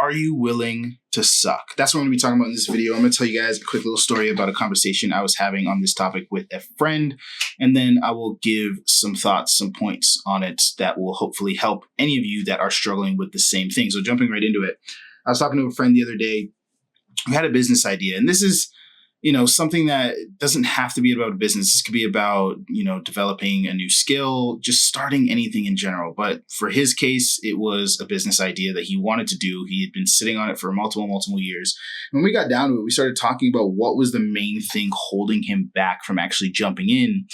are you willing to suck? That's what I'm going to be talking about in this video. I'm going to tell you guys a quick little story about a conversation I was having on this topic with a friend, and then I will give some thoughts, some points on it that will hopefully help any of you that are struggling with the same thing. So jumping right into it, I was talking to a friend the other day. We had a business idea, and this is something that doesn't have to be about a business. This could be about, developing a new skill, just starting anything in general. But for his case, it was a business idea that he wanted to do. He had been sitting on it for multiple years. When we got down to it, we started talking about what was the main thing holding him back from actually jumping in.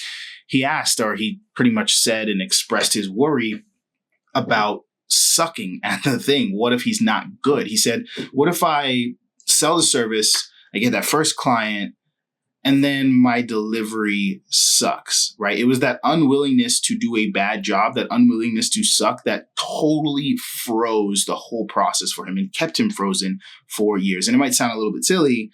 He asked, or he pretty much said and expressed his worry about sucking at the thing. What if he's not good? He said, what if I sell the service, I get that first client, and then my delivery sucks, right? It was that unwillingness to do a bad job, that unwillingness to suck that totally froze the whole process for him and kept him frozen for years. And it might sound a little bit silly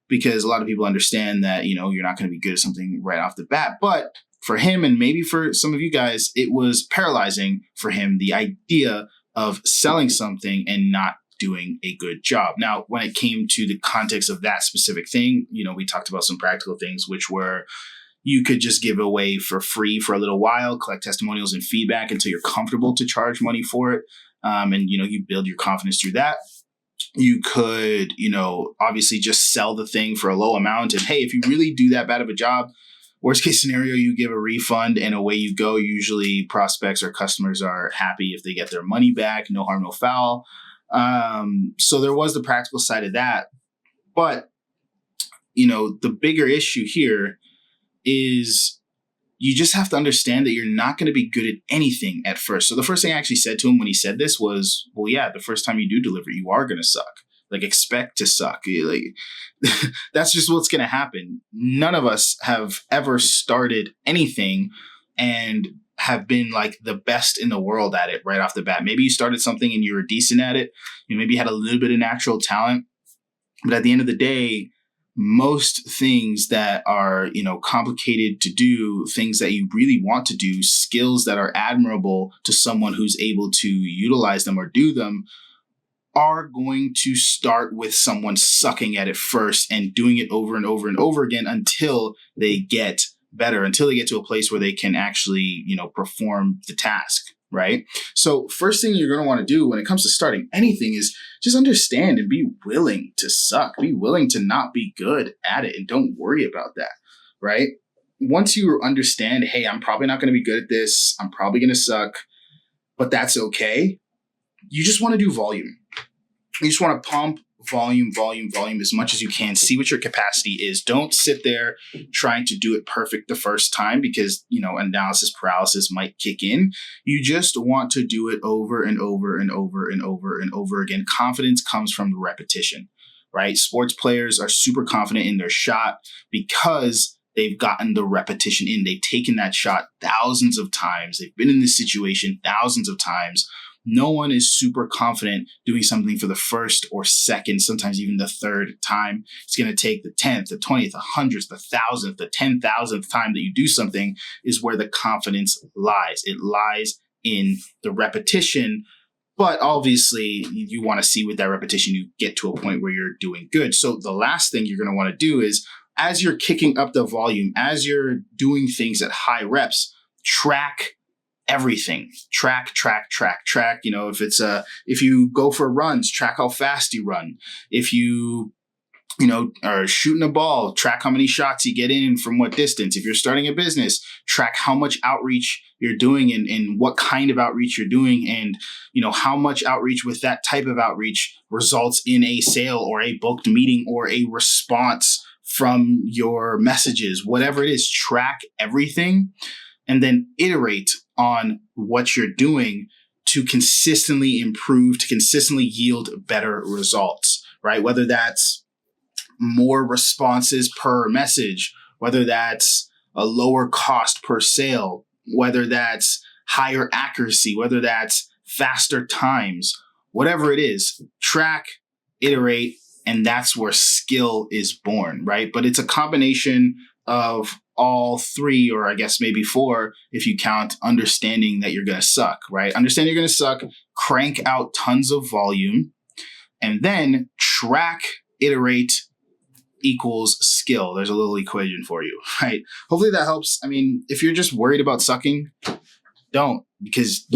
because a lot of people understand that, you're not going to be good at something right off the bat. But for him, and maybe for some of you guys, it was paralyzing for him, the idea of selling something and not doing a good job. Now, when it came to the context of that specific thing, we talked about some practical things, which were you could just give away for free for a little while, collect testimonials and feedback until you're comfortable to charge money for it. And you build your confidence through that. You could, obviously just sell the thing for a low amount. And hey, if you really do that bad of a job, worst case scenario, you give a refund and away you go. Usually prospects or customers are happy if they get their money back. No harm, no foul. So there was the practical side of that. But, the bigger issue here is you just have to understand that you're not going to be good at anything at first. So the first thing I actually said to him when he said this was, well, yeah, the first time you do deliver, you are going to suck. Like, expect to suck. Like, that's just what's going to happen. None of us have ever started anything and have been like the best in the world at it right off the bat. Maybe you started something and you were decent at it. You maybe had a little bit of natural talent. But at the end of the day, most things that are, complicated to do, things that you really want to do, skills that are admirable to someone who's able to utilize them or do them, are going to start with someone sucking at it first and doing it over and over and over again until they get better, until they get to a place where they can actually, perform the task, right? So first thing you're going to want to do when it comes to starting anything is just understand and be willing to suck, be willing to not be good at it, and don't worry about that, right? Once you understand, hey, I'm probably not going to be good at this, I'm probably going to suck, but that's okay. You just want to do volume. You just want to pump volume as much as you can. See what your capacity is. Don't sit there trying to do it perfect the first time because, analysis paralysis might kick in. You just want to do it over and over and over and over and over again. Confidence comes from the repetition, right? Sports players are super confident in their shot because they've gotten the repetition in. They've taken that shot thousands of times. They've been in this situation thousands of times. No one is super confident doing something for the first or second, sometimes even the third time. It's going to take the 10th, the 20th, the 100th, the 1,000th, the 10,000th time that you do something is where the confidence lies. It lies in the repetition. But obviously, you want to see with that repetition, you get to a point where you're doing good. So the last thing you're going to want to do is, as you're kicking up the volume, as you're doing things at high reps, track everything. Track. If you go for runs, track how fast you run. If you are shooting a ball, track how many shots you get in from what distance. If you're starting a business, track how much outreach you're doing and what kind of outreach you're doing, and how much outreach with that type of outreach results in a sale or a booked meeting or a response from your messages. Whatever it is, track everything and then iterate on what you're doing to consistently improve, to consistently yield better results, right? Whether that's more responses per message, whether that's a lower cost per sale, whether that's higher accuracy, whether that's faster times, whatever it is, track, iterate, and that's where skill is born, right? But it's a combination of all three, or I guess maybe four, if you count understanding that you're going to suck, right? Understand you're going to suck, crank out tons of volume, And then track, iterate equals skill. There's a little equation for you, right? Hopefully that helps. I mean, if you're just worried about sucking, don't, because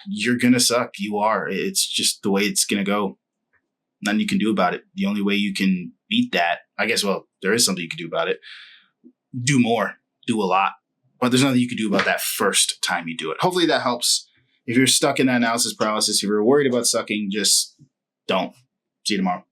you're going to suck. You are. It's just the way it's going to go. Nothing you can do about it. The only way you can beat that, I guess, well, there is something you can do about it. Do more. Do a lot. But there's nothing you can do about that first time you do it. Hopefully that helps. If you're stuck in that analysis paralysis, if you're worried about sucking, just don't. See you tomorrow.